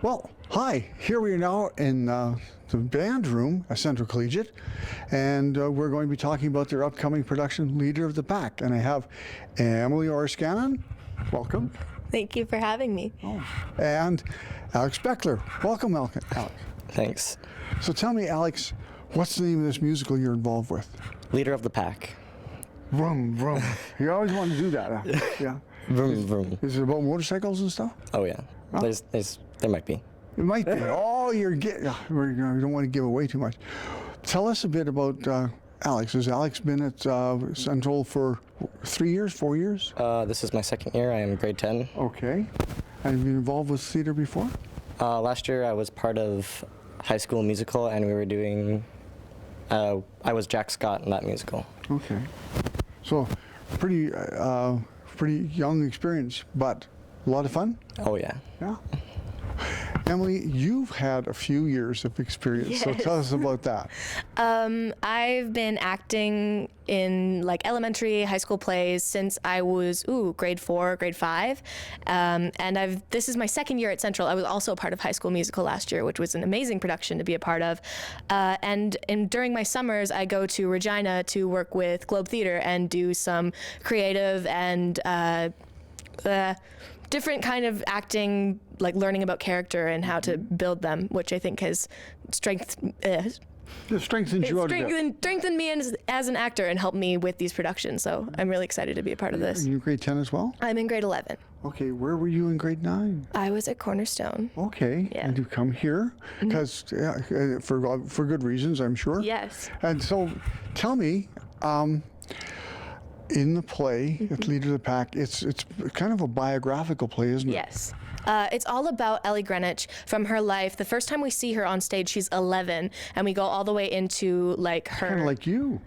Well, hi. Here we are now in the band room at Central Collegiate, and we're going to be talking about their upcoming production, Leader of the Pack. And I have Emily Orscannon. Welcome. Thank you for having me. Oh. And Alex Beckler. Welcome, Alex. Thanks. So tell me, Alex, what's the name of this musical you're involved with? Leader of the Pack. Vroom, vroom. You always want to do that, huh? Yeah. Vroom, vroom. Is it about motorcycles and stuff? Oh, yeah. Huh? There might be. It might be. Oh, we don't want to give away too much. Tell us a bit about Alex. Has Alex been at Central for 3 years, 4 years? This is my second year. I am grade 10. Okay. Have you been involved with theater before? Last year I was part of High School Musical, and we were doing, I was Jack Scott in that musical. Okay. So, pretty young experience, but a lot of fun? Oh, yeah. Yeah. Emily, you've had a few years of experience, so Yes. tell us about that. I've been acting in like elementary, high school plays since I was grade 4, grade 5, and this is my second year at Central. I was also a part of High School Musical last year, which was an amazing production to be a part of. And during my summers, I go to Regina to work with Globe Theatre and do some creative and different kind of acting, like learning about character and how to build them, which I think has strengthened me as an actor and helped me with these productions. So I'm really excited to be a part of this. Are you grade 10 as well? I'm in grade 11. Okay, where were you in grade 9? I was at Cornerstone. Okay, Yeah. and you come here because for good reasons, I'm sure. Yes. And so, tell me, in the play, it's Leader of the Pack. It's kind of a biographical play, isn't it? Yes. It's all about Ellie Greenwich from her life. The first time we see her on stage, she's 11, and we go all the way into like her. Kind of like you.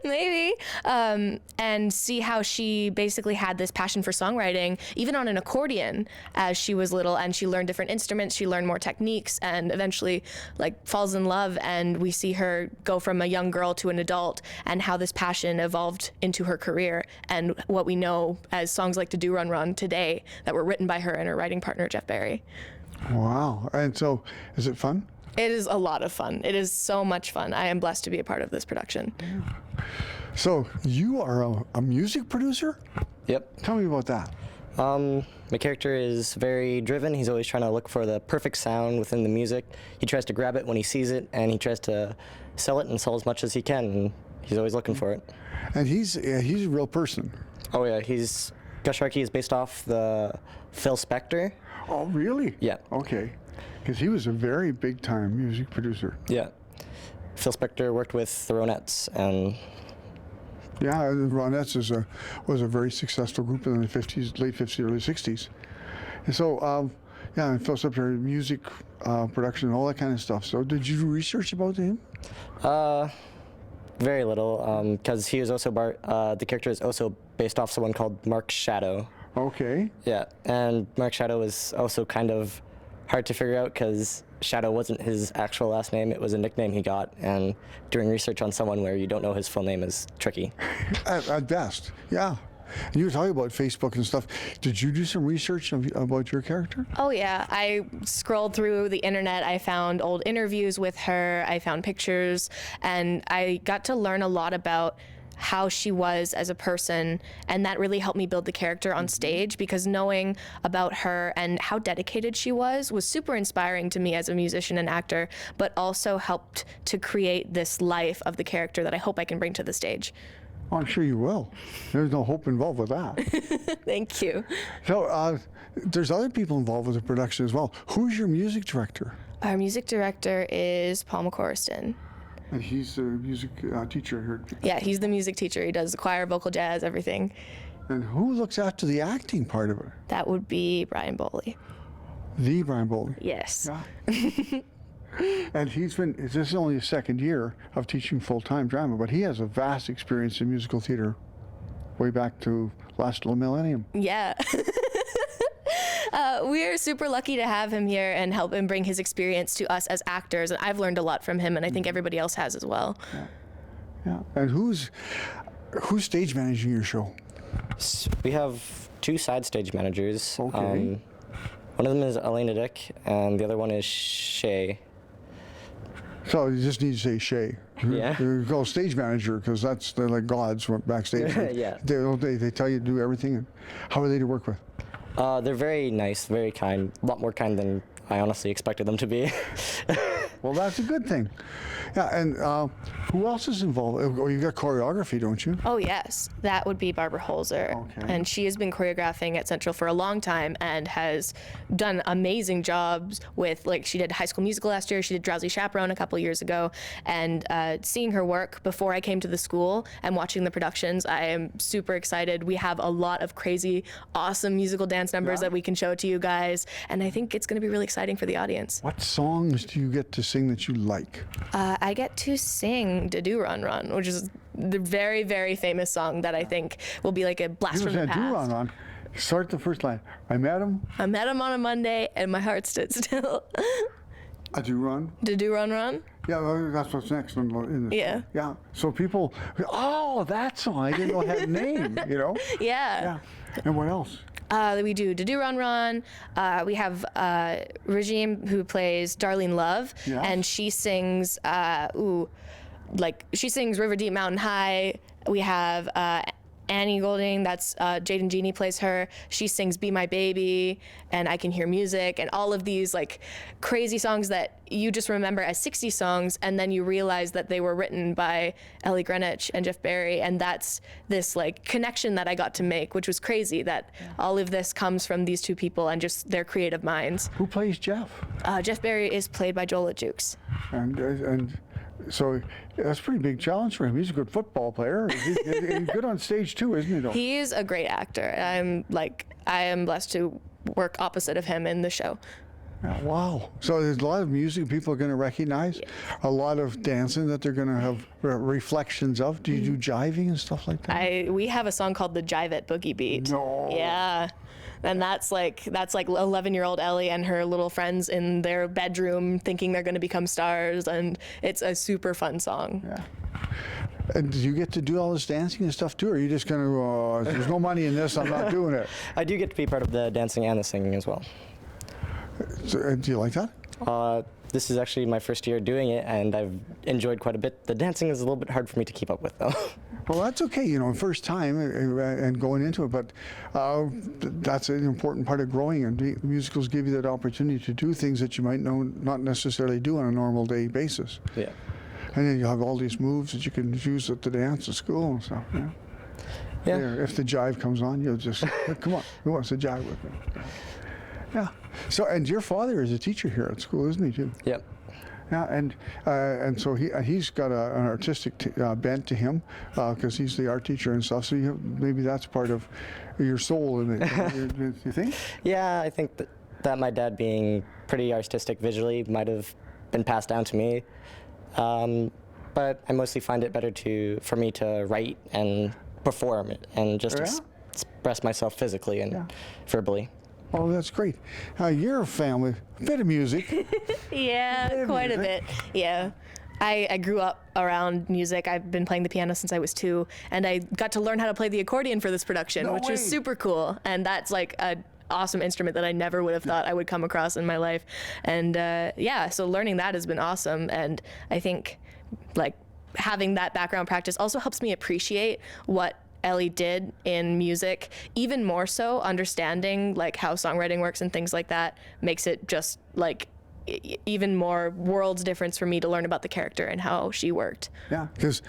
Maybe, and see how she basically had this passion for songwriting, even on an accordion as she was little, and she learned different instruments, she learned more techniques, and eventually like falls in love, and we see her go from a young girl to an adult, and how this passion evolved into her career, and what we know as songs like To Do Run Run today that were written by her and her writing partner, Jeff Barry. Wow. And so, is it fun? It is a lot of fun. It is so much fun. I am blessed to be a part of this production. So, you are a music producer? Yep. Tell me about that. My character is very driven. He's always trying to look for the perfect sound within the music. He tries to grab it when he sees it, and he tries to sell it and sell as much as he can, and he's always looking for it. And he's a real person. Oh, yeah. Sharky is based off the Phil Spector. Oh, really? Yeah. Okay. Because he was a very big-time music producer. Yeah. Phil Spector worked with the Ronettes, and Yeah, the Ronettes was a very successful group in the late 50s, early 60s. And so, and Phil Spector, music production, all that kind of stuff. So did you do research about him? very little, because he is also the character is also based off someone called Mark Shadow. Okay. Yeah, and Mark Shadow is also kind of hard to figure out because Shadow wasn't his actual last name. It was a nickname he got, and doing research on someone where you don't know his full name is tricky. At best, yeah. And you were talking about Facebook and stuff. Did you do some research about your character? Oh yeah, I scrolled through the internet. I found old interviews with her. I found pictures, and I got to learn a lot about how she was as a person, and that really helped me build the character on stage, because knowing about her and how dedicated she was super inspiring to me as a musician and actor, but also helped to create this life of the character that I hope I can bring to the stage. Oh, I'm sure you will. There's no hope involved with that. Thank you. So there's other people involved with the production as well. Who's your music director? Our music director is Paul McCorriston. And he's the music teacher, I heard. Yeah, he's the music teacher. He does the choir, vocal jazz, everything. And who looks after the acting part of it? That would be Brian Boley. The Brian Boley. Yes. Yeah. And this is only his second year of teaching full-time drama, but he has a vast experience in musical theater way back to last millennium. Yeah. We're super lucky to have him here and help him bring his experience to us as actors. And I've learned a lot from him, and I think everybody else has as well. Yeah. Yeah. And who's stage managing your show? We have 2 side stage managers. Okay. One of them is Elena Dick, and the other one is Shay. So you just need to say Shay. Yeah. You go stage manager because they're like gods went backstage. Yeah. They tell you to do everything. And how are they to work with? They're very nice, very kind, a lot more kind than I honestly expected them to be. Well, that's a good thing. Yeah, and who else is involved? Oh, you got choreography, don't you? Oh yes, that would be Barbara Holzer, Okay. and she has been choreographing at Central for a long time and has done amazing jobs with, like, she did High School Musical last year, she did Drowsy Chaperone a couple years ago, and seeing her work before I came to the school and watching the productions, I am super excited. We have a lot of crazy, awesome musical dance numbers Yeah. that we can show to you guys, and I think it's going to be really exciting for the audience. What songs do you get to sing that you like? I get to sing "Do Run Run," which is the very, very famous song that I think will be like a blast from the past. Do run on. Start the first line. I met him. I met him on a Monday, and my heart stood still. I do run. Do Run Run? Yeah, well, that's what's next in the Yeah. Yeah. So people, oh, that song. I didn't know it had a name. You know. Yeah. Yeah. And what else? We do Run Run. We have Regime, who plays Darlene Love, Yeah. and she sings she sings River Deep Mountain High. We have Annie Golding, that's Jaden Genie plays her. She sings Be My Baby and I Can Hear Music, and all of these like crazy songs that you just remember as 60s songs, and then you realize that they were written by Ellie Greenwich and Jeff Barry, and that's this like connection that I got to make, which was crazy, that all of this comes from these two people and just their creative minds. Who plays Jeff? Jeff Barry is played by Joel Jukes. And so that's a pretty big challenge for him. He's a good football player. He's good on stage too, isn't he? Though. He is a great actor. I am blessed to work opposite of him in the show. Yeah, wow. So there's a lot of music people are going to recognize, a lot of dancing that they're going to have reflections of. Do you do jiving and stuff like that? We have a song called the Jive It Boogie Beat. No. Yeah. And that's like 11-year-old Ellie and her little friends in their bedroom thinking they're going to become stars, and it's a super fun song. Yeah. And do you get to do all this dancing and stuff too, or are you just going to, there's no money in this, I'm not doing it? I do get to be part of the dancing and the singing as well. So, do you like that? This is actually my first year doing it, and I've enjoyed quite a bit. The dancing is a little bit hard for me to keep up with, though. Well, that's okay, first time and going into it, but that's an important part of growing, and musicals give you that opportunity to do things that you might not necessarily do on a normal day basis. Yeah. And then you have all these moves that you can use at the dance at school and stuff. Yeah. Yeah. There, if the jive comes on, you'll just, come on, who wants to jive with me? Yeah. So, and your father is a teacher here at school, isn't he, too? Yep. Yeah, and so he's got an artistic bent to him because he's the art teacher and stuff. So maybe that's part of your soul in it. You think? Yeah, I think that my dad being pretty artistic visually might have been passed down to me. But I mostly find it better for me to write and perform it and just express myself physically and verbally. Oh, that's great. You're a family, a bit of music. Yeah, quite a bit. Yeah. I grew up around music. I've been playing the piano since I was 2, and I got to learn how to play the accordion for this production, which was super cool. And that's like an awesome instrument that I never would have thought I would come across in my life. And so learning that has been awesome. And I think like having that background practice also helps me appreciate what Ellie did in music, even more so understanding like how songwriting works and things like that makes it just like even more worlds difference for me to learn about the character and how she worked. Yeah, because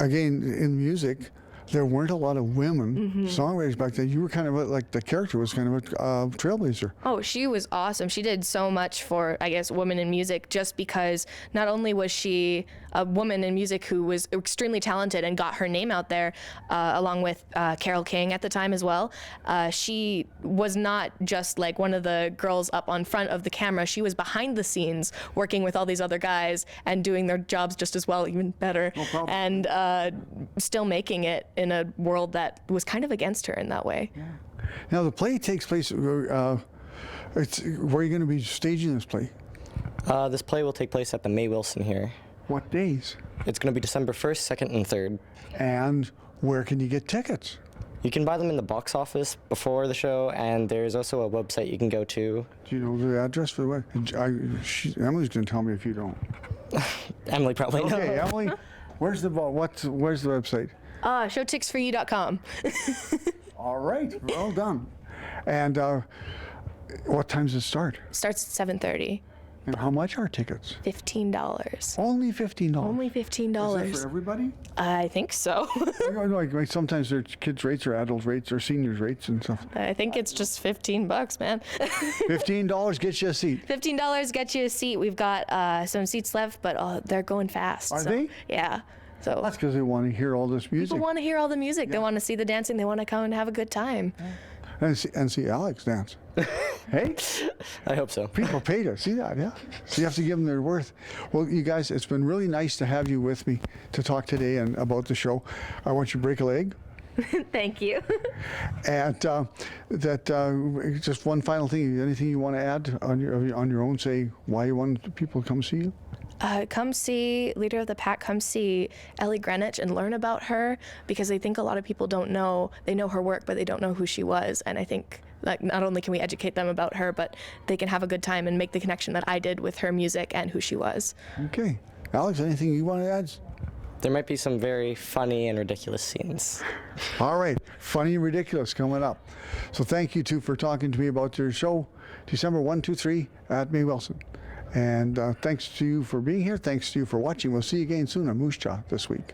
again, in music, there weren't a lot of women songwriters back then. You were kind of like the character was kind of a trailblazer. Oh, she was awesome. She did so much for, I guess, women in music, just because not only was she a woman in music who was extremely talented and got her name out there, along with Carole King at the time as well. She was not just like one of the girls up on front of the camera. She was behind the scenes working with all these other guys and doing their jobs just as well, even better, and still making it in a world that was kind of against her in that way. Yeah. Now the play takes place. Where are you going to be staging this play? This play will take place at the May Wilson here. What days? It's going to be December 1st, 2nd, and 3rd. And where can you get tickets? You can buy them in the box office before the show, and there's also a website you can go to. Do you know the address for the web? Emily's going to tell me if you don't. Emily probably knows. Okay, Emily, where's the website? Showticksforyou.com. All right, well done. And what time does it start? Starts at 7:30. And how much are tickets? $15. Only $15. Only Is that $15. for everybody? I think so. like sometimes there's kids' rates or adult rates or seniors' rates and stuff. I think it's just $15, man. $15 gets you a seat. $15 gets you a seat. We've got some seats left, but they're going fast. Are they? Yeah. So That's because they want to hear all this music. people want to hear all the music. They want to see the dancing. They want to come and have a good time. And see Alex dance. Hey, I hope so. people pay to see that, yeah. So you have to give them their worth. Well, you guys, it's been really nice to have you with me to talk today and about the show. I want you to break a leg. Thank you. And just one final thing. Anything you want to add on your own? Say why you want people to come see you. Come see Leader of the Pack. Come see Ellie Greenwich and learn about her, because I think a lot of people don't know. They know her work, but they don't know who she was. And I think like not only can we educate them about her, but they can have a good time and make the connection that I did with her music and who she was. Okay, Alex, anything you want to add? There might be some very funny and ridiculous scenes. All right, funny and ridiculous coming up. So thank you two for talking to me about your show, December 1, 2, 3 at May Wilson. And thanks to you for being here. Thanks to you for watching. We'll see you again soon on Moose Jaw this week.